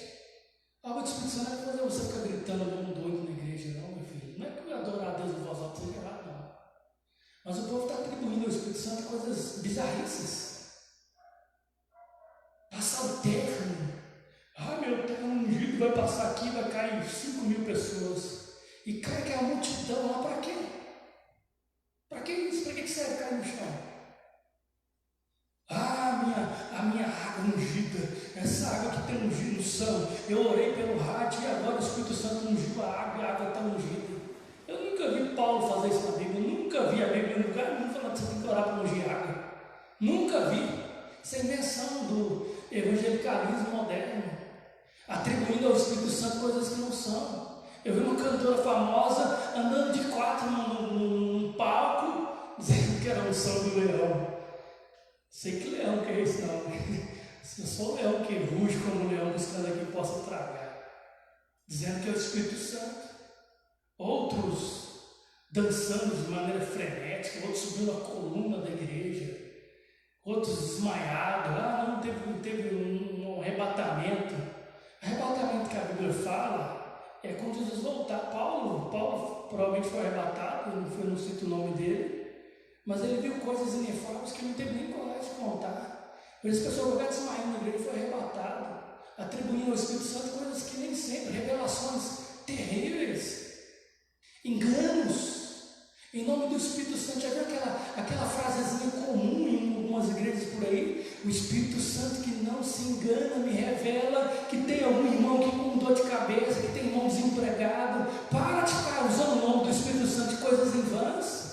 A obra do Espírito Santo não é fazer você ficar gritando como um doido na igreja, não, meu filho. Não é que adorar a Deus em voz alta seja errado, não. Mas o povo está atribuindo ao Espírito Santo coisas bizarrices. Passar o terno. Ah, meu terno ungido vai passar aqui, vai cair 5.000 pessoas. E cai aquela multidão lá para quê? Para que isso? Para que serve cair no chão? A minha água ungida, essa água que tem unção. Eu orei pelo rádio e agora o Espírito Santo ungiu a água e a água está ungida. Eu nunca vi Paulo fazer isso na Bíblia, eu nunca vi a Bíblia em lugar nenhum falando que você tem que orar para ungir água. Nunca vi. Isso é invenção do evangelicalismo moderno, atribuindo ao Espírito Santo coisas que não são. Eu vi uma cantora famosa andando de quatro num palco, dizendo que era a unção do leão. Sei que leão que é esse não. Eu sou o leão que ruge como um leão buscando a quem possa tragar. Dizendo que é o Espírito Santo. Outros dançando de maneira frenética, outros subindo a coluna da igreja, outros desmaiados. Não teve um arrebatamento. Arrebatamento que a Bíblia fala é quando Jesus voltar. Paulo provavelmente foi arrebatado, eu não cito o nome dele, mas ele viu coisas inefáveis que não teve nem coragem de contar. Por isso, a pessoa vai desmaiando na igreja, foi arrebatado, atribuindo ao Espírito Santo coisas que nem sempre, revelações terríveis, enganos, em nome do Espírito Santo. Já viu aquela frasezinha comum em algumas igrejas por aí? O Espírito Santo que não se engana me revela que tem algum irmão que com dor de cabeça, que tem irmão desempregado. Para de ficar usando o nome do Espírito Santo de coisas em vãs.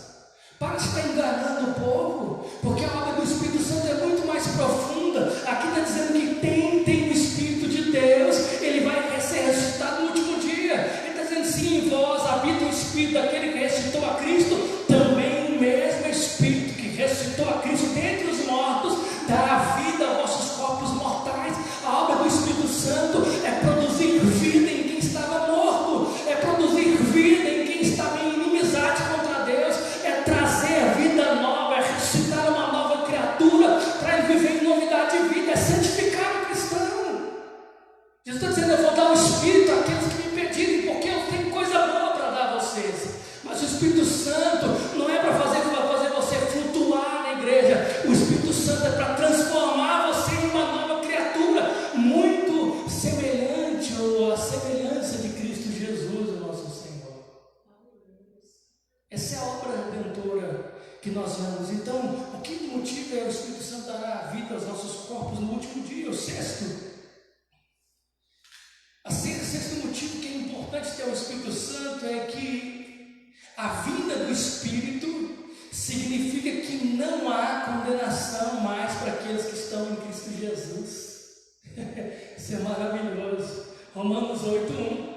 Para de estar enganando o povo, porque a obra do Espírito Santo é muito mais profunda. Aqui está dizendo que tem o Espírito de Deus, ele vai ser ressuscitado no último dia. Ele está dizendo, sim, em vós habita o Espírito daquele que ressuscitou a Cristo, também o mesmo Espírito que ressuscitou a Cristo dentre os mortos, dará vida aos vossos corpos mortais. A obra do Espírito Santo é produzir vida em quem estava morto, é produzir vida em quem estava em inimizade contra Deus, é trazer vida nova, é ressuscitar uma nova criatura para ele viver em novidade de vida, é santificar o cristão. Jesus está dizendo, eu vou dar o Espírito àqueles que me pedirem, porque eu tenho coisa boa para dar a vocês. Mas o Espírito Santo não é para fazer você flutuar na igreja. O Espírito Santo é para transformar você em uma nova criatura, muito semelhante ou a semelhança de Cristo Jesus, o nosso Senhor. Essa é a obra redentora que nós vemos. Então, o que motiva é o Espírito Santo dar a vida aos nossos corpos no último dia, o sexto. O sexto motivo que é importante ter o Espírito Santo é que a vinda do Espírito significa que não há condenação mais para aqueles que estão em Cristo Jesus. Isso é maravilhoso. Romanos 8:1.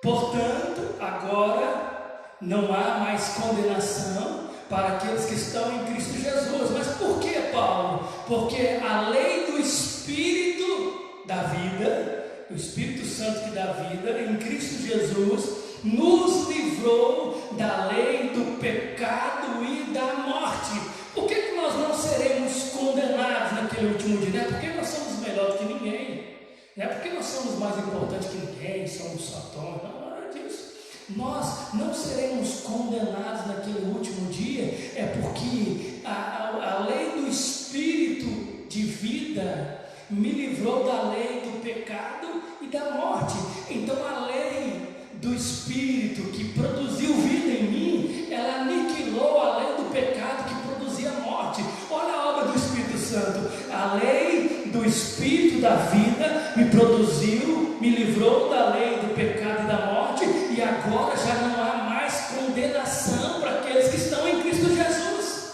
Portanto, agora não há mais condenação para aqueles que estão em Cristo Jesus. Mas por que, Paulo? Porque a lei do Espírito da vida, o Espírito Santo que dá vida, em Cristo Jesus, nos livrou da lei do pecado e da morte. Por que nós não seremos condenados naquele último dia? Não é porque nós somos melhores que ninguém, não é porque nós somos mais importantes que ninguém, somos satões, não, nada disso. Nós não seremos condenados naquele último dia, é porque a lei do Espírito de vida me livrou da lei do pecado e da morte. Então a lei do Espírito que produziu vida em mim, ela aniquilou a lei do pecado que produzia morte. Olha a obra do Espírito Santo. A lei do Espírito da vida me produziu produziu, me livrou da lei do pecado e da morte, e agora já não há mais condenação para aqueles que estão em Cristo Jesus.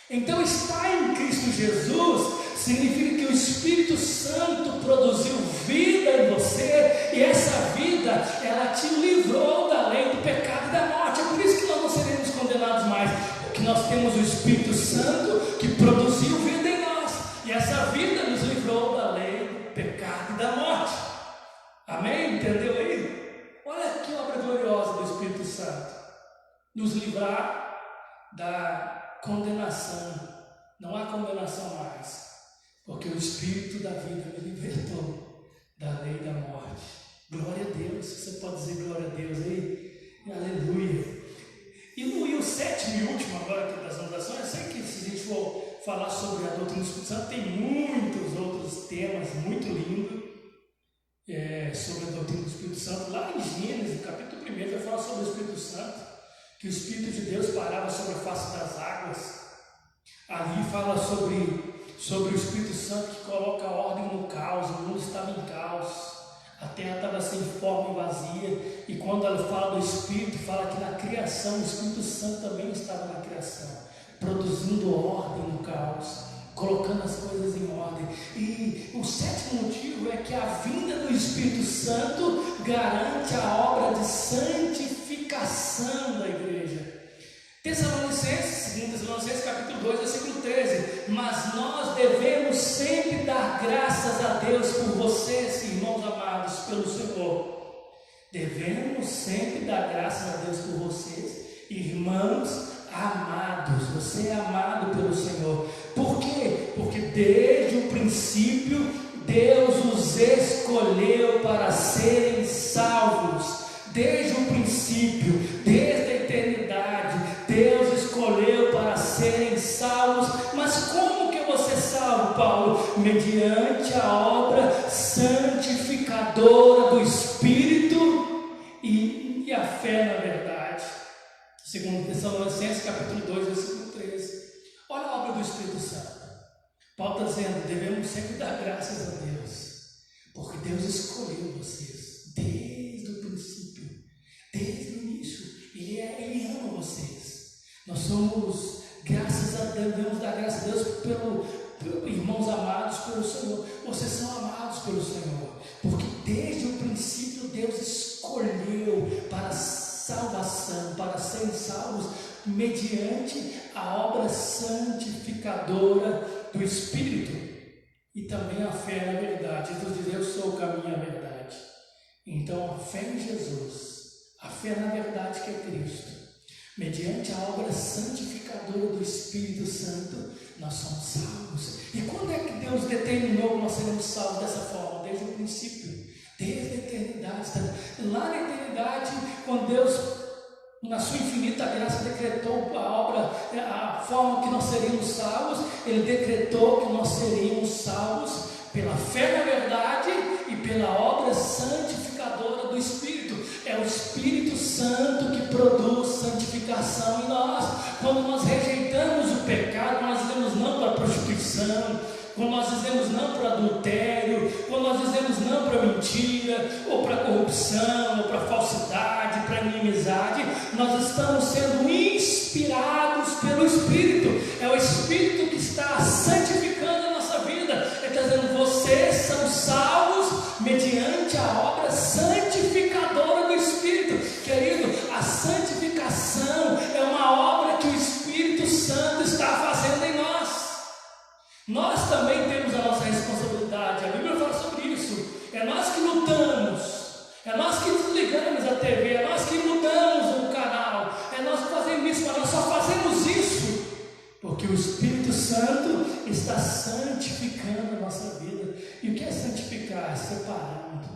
Então, estar em Cristo Jesus significa que o Espírito Santo produziu vida em você, e essa vida, ela te livrou da lei do pecado e da morte. É por isso que nós não seremos condenados mais, porque nós temos o Espírito Santo que produziu vida em nós, e essa vida nos livrou da lei do pecado e da morte. Amém? Entendeu aí? Olha que obra gloriosa do Espírito Santo, nos livrar da condenação. Não há condenação mais, porque o Espírito da vida me libertou da lei da morte. Glória a Deus. Você pode dizer glória a Deus aí? Aleluia. E o sétimo e último agora aqui das anotações, eu sei que se a gente for falar sobre a doutrina do Espírito Santo, tem muitos outros temas muito lindos sobre a doutrina do Espírito Santo. Lá em Gênesis, capítulo 1, vai falar sobre o Espírito Santo, que o Espírito de Deus parava sobre a face das águas. Ali fala sobre o Espírito Santo que coloca ordem no caos. O mundo estava em caos, a terra estava sem forma e vazia, e quando ela fala do Espírito, fala que na criação o Espírito Santo também estava na criação, produzindo ordem no caos, colocando as coisas em ordem. E o sétimo motivo é que a vinda do Espírito Santo garante a obra de santificação da igreja. Tessalonicenses, 2 Tessalonicenses capítulo 2, versículo 13: mas nós devemos sempre dar graças a Deus por vocês, irmãos amados pelo Senhor. Devemos sempre dar graças a Deus por vocês, irmãos amados. Você é amado pelo Senhor. Por quê? Porque desde o princípio Deus os escolheu para serem salvos. Desde o princípio, desde a eternidade, Deus escolheu para serem salvos. Mas como que eu vou ser salvo, Paulo? Mediante a obra santificadora do Espírito e a fé na verdade. 2 Tessalonicenses capítulo 2, versículo 13. Olha a obra do Espírito Santo. Paulo está dizendo: devemos sempre dar graças a Deus, porque Deus escolheu vocês desde o princípio, desde o início. Ele ama vocês. Nós somos, devemos dar graças a Deus pelo irmãos amados pelo Senhor. Vocês são amados pelo Senhor, porque desde o princípio Deus escolheu para salvação, para serem salvos mediante a obra santificadora do Espírito e também a fé na verdade. Jesus diz: eu sou o caminho e a verdade. Então a fé em Jesus, a fé na verdade que é Cristo, mediante a obra santificadora do Espírito Santo, nós somos salvos. E quando é que Deus determinou que nós seremos salvos dessa forma? Desde o princípio, desde a eternidade. Lá na eternidade, quando Deus, na sua infinita graça, decretou a obra, a forma que nós seríamos salvos, Ele decretou que nós seríamos salvos pela fé na verdade e pela obra santificadora do Espírito. É o Espírito Santo que produz santificação em nós. Quando nós rejeitamos o pecado, nós dizemos não para a prostituição, quando nós dizemos não para o adultério, quando nós dizemos não para a mentira, ou para a corrupção, ou para a falsidade, para a inimizade, nós estamos sendo inspirados pelo Espírito. É o Espírito que está santificando a nossa vida. Ele está dizendo: vocês são salvos mediante a obra santificadora do Espírito. Querido, a santificação é uma obra que o Espírito Santo está fazendo em nós. Nós também temos a nossa responsabilidade. A Bíblia fala sobre isso. É nós que lutamos, é nós que desligamos a TV, é nós que mudamos o canal, é nós que fazemos isso. Mas nós só fazemos isso porque o Espírito Santo está santificando a nossa vida. E o que é santificar? É separando,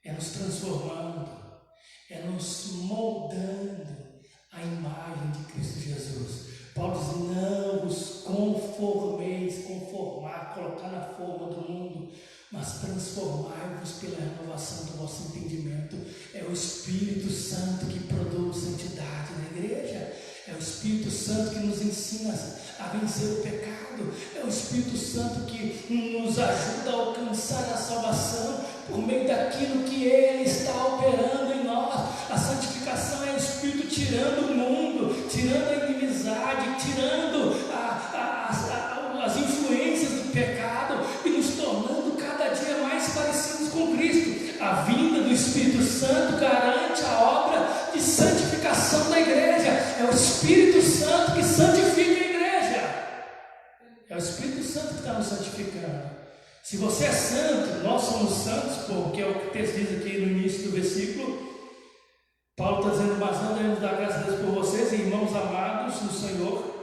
é nos transformando, é nos moldando a imagem de Cristo Jesus. Paulo diz: não vos conformeis, conformar, colocar na forma do mundo, mas transformai-vos pela renovação do vosso entendimento. É o Espírito Santo que produz santidade na igreja. É o Espírito Santo que nos ensina a vencer o pecado. É o Espírito Santo que nos ajuda a alcançar a salvação. por meio daquilo que Ele está operando em nós. A santificação é o Espírito tirando o mundo, tirando a inimizade, tirando as influências do pecado e nos tornando cada dia mais parecidos com Cristo. A vinda do Espírito Santo garante a obra de santificação da igreja. É o Espírito Santo que santifica a igreja. É o Espírito Santo que está nos santificando. Se você é santo, nós somos santos, porque é o que o texto diz aqui no início do versículo. Paulo está dizendo: mas não devemos dar graças a Deus por vocês, irmãos amados no Senhor.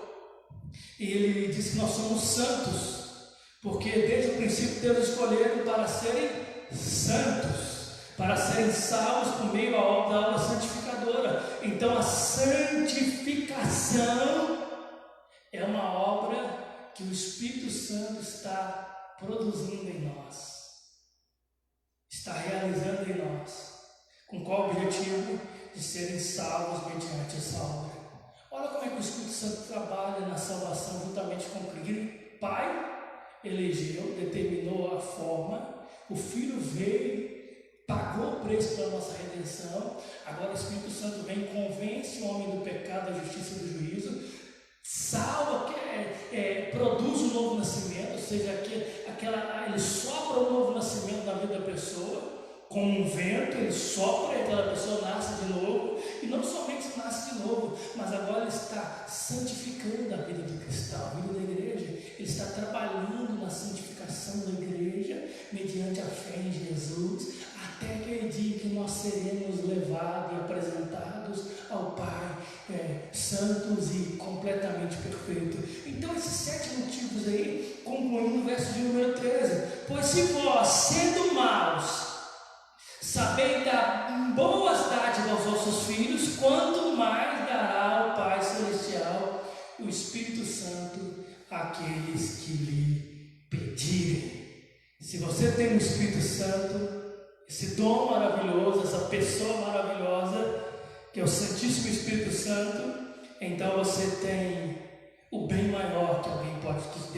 E ele diz que nós somos santos, porque desde o princípio Deus escolheu para serem santos, para serem salvos por meio da obra santificadora. Então a santificação é uma obra que o Espírito Santo está produzindo em nós, está realizando em nós. Com qual objetivo? De serem salvos mediante essa obra. Olha como é que o Espírito Santo trabalha na salvação juntamente com Cristo. O Pai elegeu, determinou a forma, o Filho veio, pagou o preço pela nossa redenção. Agora o Espírito Santo vem e convence o homem do pecado, da justiça e do juízo, salva, produz um novo nascimento, ou seja, ele sopra um novo nascimento na vida da pessoa. Com um vento, ele sopra e aquela pessoa nasce de novo. E não somente nasce de novo, mas agora ele está santificando a vida do cristão, a vida da igreja. Ele está trabalhando na santificação da igreja, mediante a fé em Jesus, até aquele dia em que nós seremos levados e apresentados ao Pai, santos e completamente perfeitos. Então esses 7 motivos aí, concluindo o verso de número 13: pois se vós, sendo maus, sabeis dar boas dádivas aos vossos filhos, quanto mais dará o Pai Celestial o Espírito Santo àqueles que lhe pedirem. Se você tem o Espírito Santo, esse dom maravilhoso, essa pessoa maravilhosa, que é o Santíssimo Espírito Santo, então você tem o bem maior que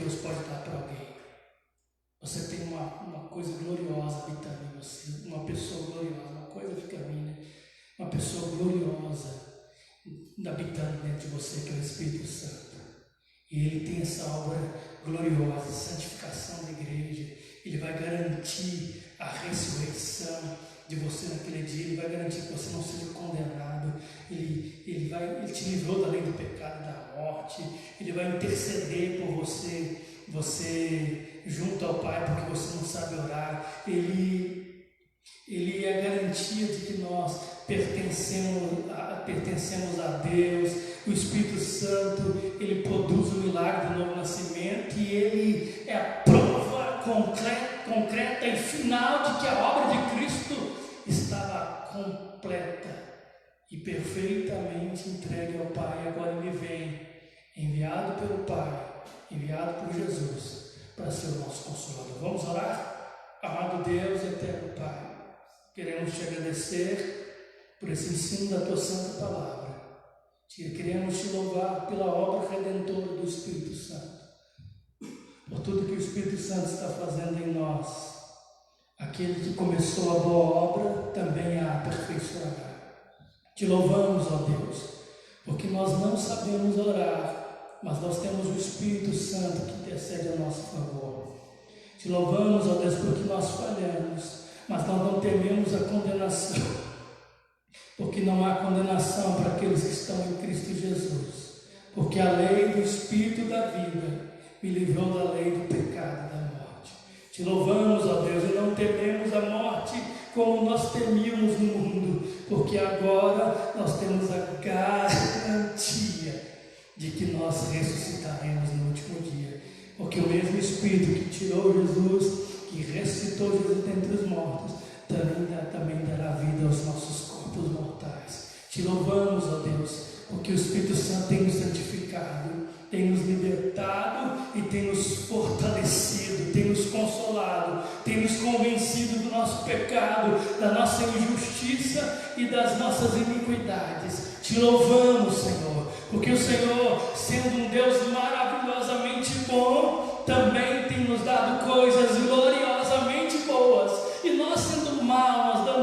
Deus pode dar para alguém. Você tem uma coisa gloriosa habitando em você, uma pessoa gloriosa, uma coisa fica minha, uma pessoa gloriosa habitando dentro de você, que é o Espírito Santo. E Ele tem essa obra gloriosa de santificação da igreja. Ele vai garantir a ressurreição de você naquele dia. Ele vai garantir que você não seja condenado. Ele te livrou da lei do pecado e da morte. Ele vai interceder por você junto ao Pai, porque você não sabe orar. Ele é a garantia de que nós pertencemos a Deus. O Espírito Santo, ele produz o milagre do novo nascimento, e ele é a prova concreta e final de que a obra de Cristo estava completa e perfeitamente entregue ao Pai. Agora ele vem, enviado pelo Pai, enviado por Jesus, para ser o nosso consolador. Vamos orar? Amado Deus e eterno Pai, queremos te agradecer por esse ensino da tua santa palavra. Queremos te louvar pela obra redentora do Espírito Santo, por tudo que o Espírito Santo está fazendo em nós. Aquele que começou a boa obra também a aperfeiçoará. Te louvamos, ó Deus, porque nós não sabemos orar, mas nós temos o Espírito Santo que intercede a nosso favor. Te louvamos, ó Deus, porque nós falhamos, mas nós não tememos a condenação, porque não há condenação para aqueles que estão em Cristo Jesus, porque a lei do Espírito da vida me livrou da lei do pecado e da morte. Te louvamos, ó Deus, e não tememos a morte como nós temíamos no mundo, porque agora nós temos a garantia de que nós ressuscitaremos no último dia, porque o mesmo Espírito que tirou Jesus, que ressuscitou Jesus dentre os mortos, também dará vida aos nossos corpos mortais. Te louvamos, ó Deus, porque o Espírito Santo tem nos santificado, tem nos libertado e tem nos fortalecido, tem nos consolado, tem nos convencido do nosso pecado, da nossa injustiça e das nossas iniquidades. Te louvamos, Senhor, porque o Senhor, sendo um Deus maravilhosamente bom, também tem nos dado coisas gloriosamente boas, e nós, sendo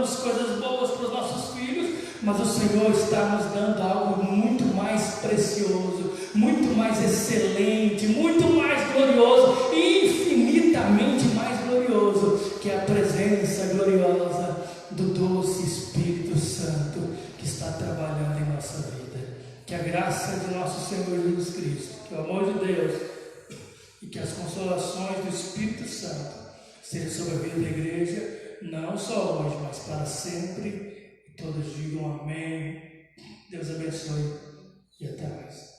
damos coisas boas para os nossos filhos, mas o Senhor está nos dando algo muito mais precioso, muito mais excelente, muito mais glorioso, infinitamente mais glorioso, que é a presença gloriosa do doce Espírito Santo que está trabalhando em nossa vida. Que a graça de nosso Senhor Jesus Cristo, que o amor de Deus e que as consolações do Espírito Santo sejam sobre a vida da igreja, não só hoje, mas para sempre. E todos digam amém. Deus abençoe e até mais.